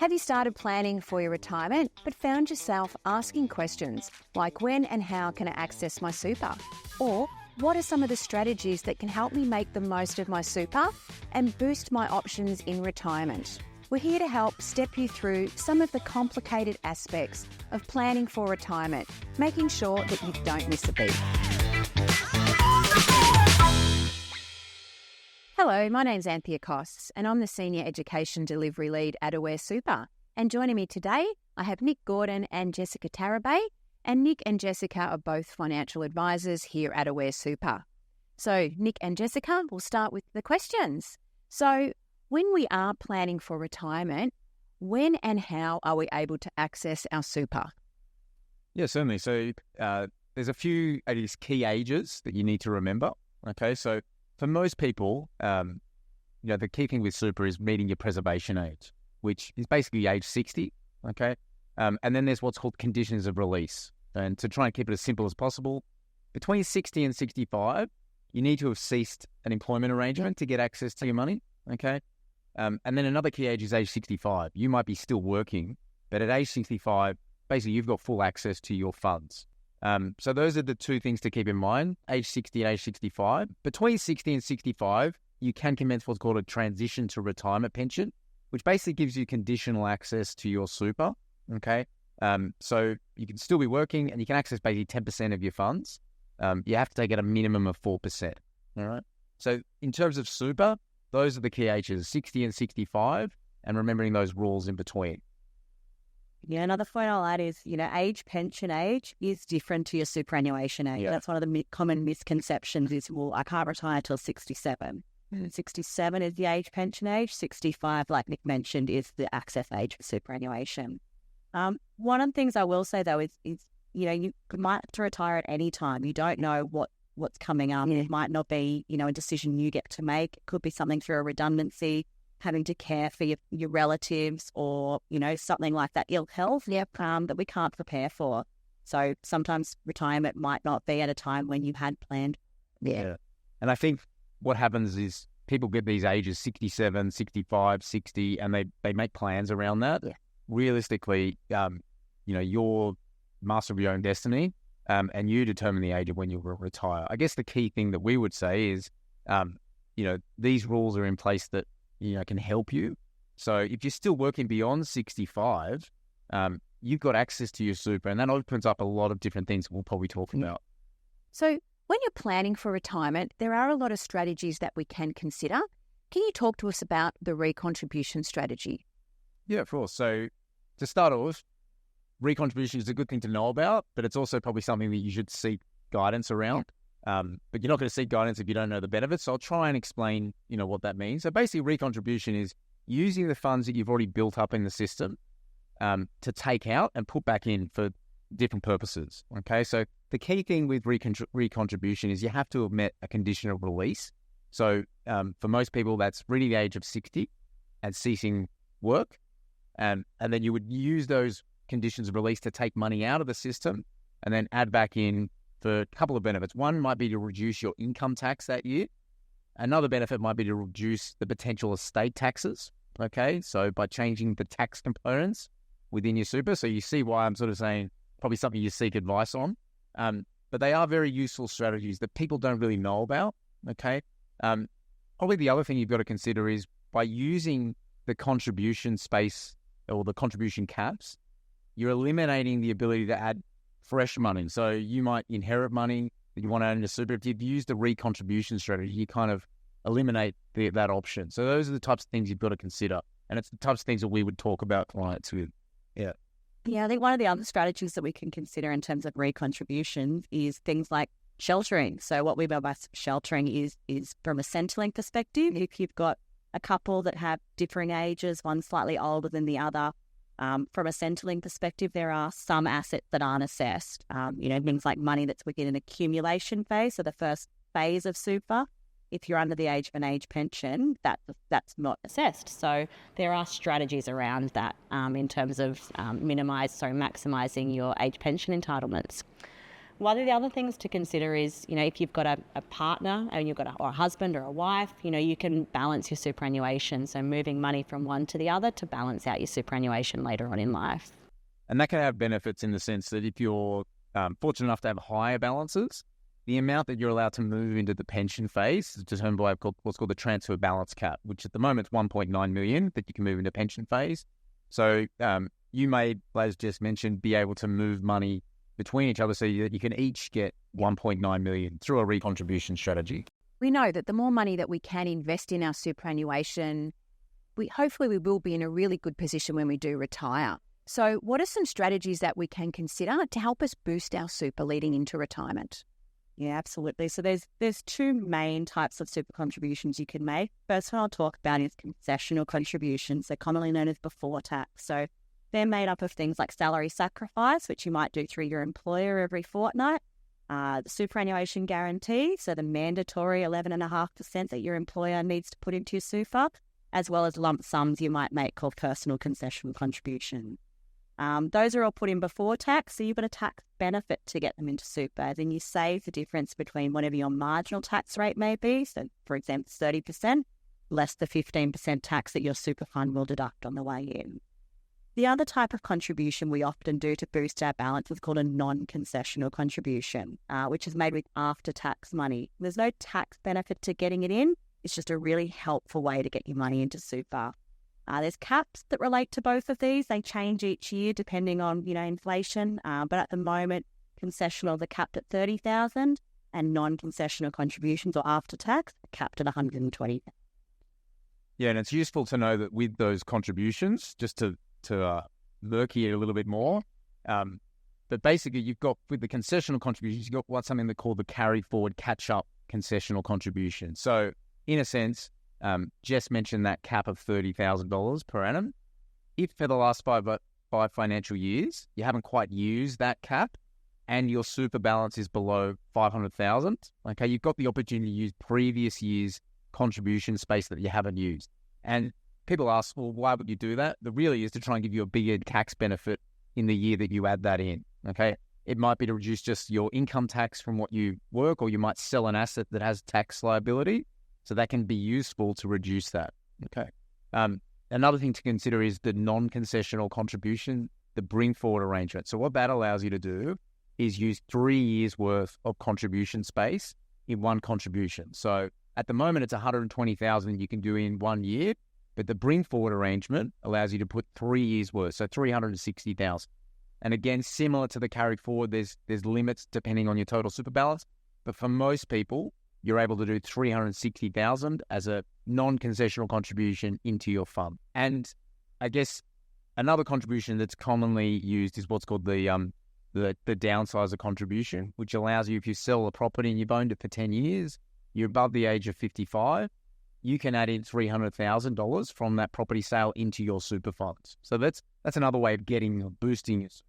Have you started planning for your retirement but found yourself asking questions like when and how can I access my super? Or what are some of the strategies that can help me make the most of my super and boost my options in retirement? We're here to help step you through some of the complicated aspects of planning for retirement, making sure that you don't miss a beat. Hello, my name's Anthea Costs and I'm the Senior Education Delivery Lead at Aware Super. And joining me today, I have Nick Gordon and Jessica Tarabay. And Nick and Jessica are both financial advisors here at Aware Super. So Nick and Jessica, we'll start with the questions. So when we are planning for retirement, when and how are we able to access our super? Yeah, certainly. So there's a few, I guess, key ages that you need to remember. Okay, so for most people, the key thing with super is meeting your preservation age, which is basically age 60. Okay, and then there's what's called conditions of release. And to try and keep it as simple as possible, between 60 and 65, you need to have ceased an employment arrangement to get access to your money. Okay, and then another key age is age 65. You might be still working, but at age 65, basically you've got full access to your funds. So those are the two things to keep in mind, age 60 and age 65. Between 60 and 65, you can commence what's called a transition to retirement pension, which basically gives you conditional access to your super, okay? So you can still be working and you can access basically 10% of your funds. You have to take it a minimum of 4%, all right? So in terms of super, those are the key ages, 60 and 65, and remembering those rules in between. Yeah, another point I'll add is, pension age is different to your superannuation age. Yeah. That's one of the common misconceptions is, well, I can't retire till 67. 67 is the age pension age. 65, like Nick mentioned, is the access age for superannuation. One of the things I will say, though, is you might have to retire at any time. You don't know what's coming up. It might not be, a decision you get to make. It could be something through a redundancy, having to care for your relatives or, something like that, ill health that we can't prepare for. So sometimes retirement might not be at a time when you had planned. Yeah. And I think what happens is people get these ages, 67, 65, 60, and they make plans around that. Yeah. Realistically, you're master of your own destiny, and you determine the age of when you will retire. I guess the key thing that we would say is, these rules are in place that, can help you. So if you're still working beyond 65, you've got access to your super, and that opens up a lot of different things we'll probably talk about. So when you're planning for retirement, there are a lot of strategies that we can consider. Can you talk to us about the recontribution strategy? Yeah, of course. So to start off, recontribution is a good thing to know about, but it's also probably something that you should seek guidance around. But you're not going to seek guidance if you don't know the benefits. So I'll try and explain, what that means. So basically, recontribution is using the funds that you've already built up in the system to take out and put back in for different purposes. Okay, so the key thing with recontribution is you have to have met a condition of release. So for most people, that's really the age of 60 and ceasing work. And then you would use those conditions of release to take money out of the system and then add back in for a couple of benefits. One might be to reduce your income tax that year. Another benefit might be to reduce the potential estate taxes. Okay, so by changing the tax components within your super. So you see why I'm sort of saying probably something you seek advice on. But they are very useful strategies that people don't really know about. Okay, probably the other thing you've got to consider is by using the contribution space or the contribution caps, you're eliminating the ability to add fresh money. So you might inherit money that you want to add into super. If you've used the recontribution strategy, you kind of eliminate that option. So those are the types of things you've got to consider. And it's the types of things that we would talk about clients with. Yeah. Yeah, I think one of the other strategies that we can consider in terms of recontributions is things like sheltering. So what we mean by sheltering is from a Centrelink perspective. If you've got a couple that have differing ages, one slightly older than the other, from a Centrelink perspective, there are some assets that aren't assessed. Things like money that's within an accumulation phase, so the first phase of super. If you're under the age of an age pension, that's not assessed. So there are strategies around that in terms of maximising your age pension entitlements. One of the other things to consider is, if you've got a partner and you've got or a husband or a wife, you can balance your superannuation. So moving money from one to the other to balance out your superannuation later on in life. And that can have benefits in the sense that if you're fortunate enough to have higher balances, the amount that you're allowed to move into the pension phase is determined by what's called the transfer balance cap, which at the moment is 1.9 million that you can move into pension phase. So you may, as Jess mentioned, be able to move money between each other so that you can each get 1.9 million through a recontribution strategy. We know that the more money that we can invest in our superannuation, hopefully we will be in a really good position when we do retire. So what are some strategies that we can consider to help us boost our super leading into retirement? Yeah, absolutely. So there's two main types of super contributions you can make. First one I'll talk about is concessional contributions. They're commonly known as before tax. So they're made up of things like salary sacrifice, which you might do through your employer every fortnight, the superannuation guarantee, so the mandatory 11.5% that your employer needs to put into your super, as well as lump sums you might make called personal concessional contribution. Those are all put in before tax, so you've got a tax benefit to get them into super. Then you save the difference between whatever your marginal tax rate may be, so for example 30%, less the 15% tax that your super fund will deduct on the way in. The other type of contribution we often do to boost our balance is called a non-concessional contribution, which is made with after-tax money. There's no tax benefit to getting it in. It's just a really helpful way to get your money into super. There's caps that relate to both of these. They change each year depending on, inflation. But at the moment, concessionals are capped at 30,000 and non-concessional contributions or after-tax are capped at 120,000. Yeah, and it's useful to know that with those contributions, just to murky it a little bit more, but basically you've got, with the concessional contributions, you've got something they call the carry forward catch-up concessional contribution. So in a sense, Jess mentioned that cap of $30,000 per annum. If for the last five financial years you haven't quite used that cap and your super balance is below 500,000, okay, you've got the opportunity to use previous year's contribution space that you haven't used. And people ask, well, why would you do that? The really is to try and give you a bigger tax benefit in the year that you add that in, okay? It might be to reduce just your income tax from what you work, or you might sell an asset that has tax liability. So that can be useful to reduce that, okay? Another thing to consider is the non-concessional contribution, the bring forward arrangement. So what that allows you to do is use 3 years worth of contribution space in one contribution. So at the moment, it's 120,000 you can do in 1 year, but the bring forward arrangement allows you to put 3 years worth, so 360,000. And again, similar to the carry forward, there's limits depending on your total super balance. But for most people, you're able to do 360,000 as a non-concessional contribution into your fund. And I guess another contribution that's commonly used is what's called the downsizer contribution, which allows you, if you sell a property and you've owned it for 10 years, you're above the age of 55, you can add in $300,000 from that property sale into your super funds. So that's another way of boosting it.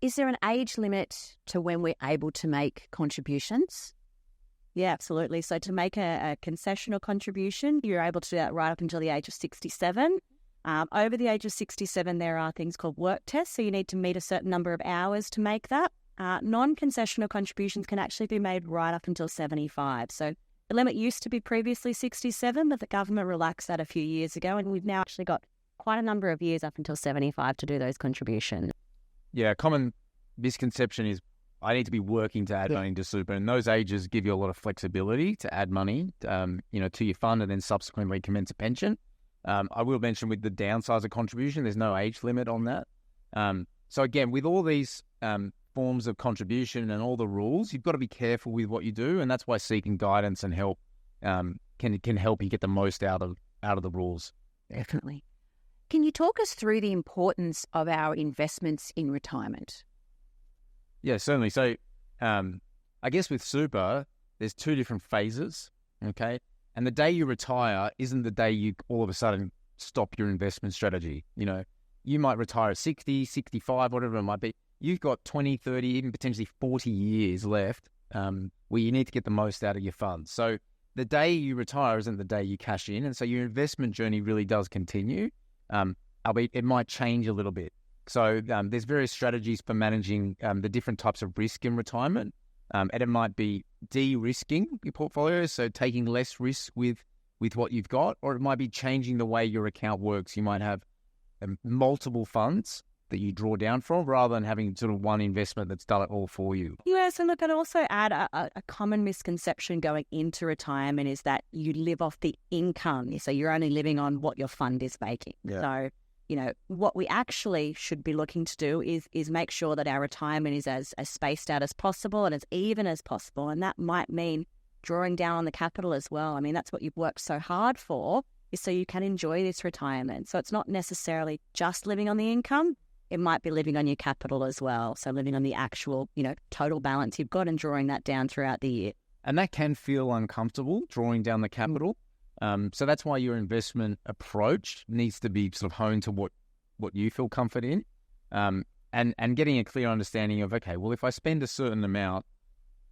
Is there an age limit to when we're able to make contributions? Yeah, absolutely. So to make a concessional contribution, you're able to do that right up until the age of 67. Over the age of 67, there are things called work tests. So you need to meet a certain number of hours to make that. Non-concessional contributions can actually be made right up until 75. So the limit used to be previously 67, but the government relaxed that a few years ago. And we've now actually got quite a number of years up until 75 to do those contributions. Yeah, a common misconception is I need to be working to add money into super, and those ages give you a lot of flexibility to add money, to your fund, and then subsequently commence a pension. I will mention with the downsizer contribution, there's no age limit on that. So again, with all these forms of contribution and all the rules, you've got to be careful with what you do, and that's why seeking guidance and help can help you get the most out of the rules. Definitely. Can you talk us through the importance of our investments in retirement? Yeah, certainly. So I guess with super, there's two different phases, okay? And the day you retire isn't the day you all of a sudden stop your investment strategy. You might retire at 60, 65, whatever it might be. You've got 20, 30, even potentially 40 years left where you need to get the most out of your funds. So the day you retire isn't the day you cash in. And so your investment journey really does continue, albeit it might change a little bit. So there's various strategies for managing the different types of risk in retirement. And it might be de-risking your portfolio, so taking less risk with what you've got, or it might be changing the way your account works. You might have multiple funds that you draw down from rather than having sort of one investment that's done it all for you. Yeah, so look, I'd also add a common misconception going into retirement is that you live off the income. So you're only living on what your fund is making. Yeah. So, what we actually should be looking to do is make sure that our retirement is as spaced out as possible and as even as possible. And that might mean drawing down on the capital as well. I mean, that's what you've worked so hard for, is so you can enjoy this retirement. So it's not necessarily just living on the income. It might be living on your capital as well. So living on the actual, total balance you've got and drawing that down throughout the year. And that can feel uncomfortable, drawing down the capital. So that's why your investment approach needs to be sort of honed to what you feel comfort in, and getting a clear understanding of, okay, well, if I spend a certain amount,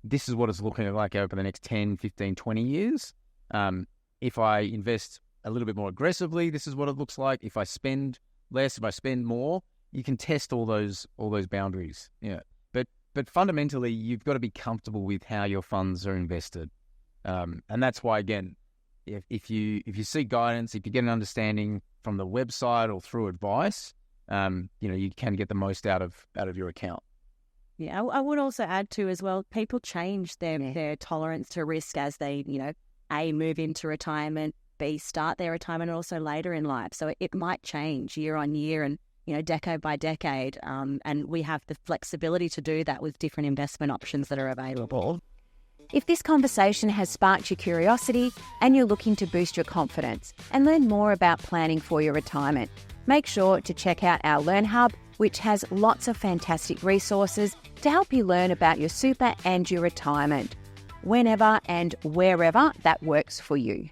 this is what it's looking like over the next 10, 15, 20 years. If I invest a little bit more aggressively, this is what it looks like. If I spend less, if I spend more, you can test all those boundaries. Yeah. But fundamentally, you've got to be comfortable with how your funds are invested. And that's why, again, if you seek guidance, if you get an understanding from the website or through advice, you can get the most out of your account. Yeah, I would also add too as well, people change their tolerance to risk as they, A, move into retirement, B, start their retirement, and also later in life. So it might change year on year and, decade by decade. And we have the flexibility to do that with different investment options that are available. If this conversation has sparked your curiosity and you're looking to boost your confidence and learn more about planning for your retirement, make sure to check out our Learn Hub, which has lots of fantastic resources to help you learn about your super and your retirement, whenever and wherever that works for you.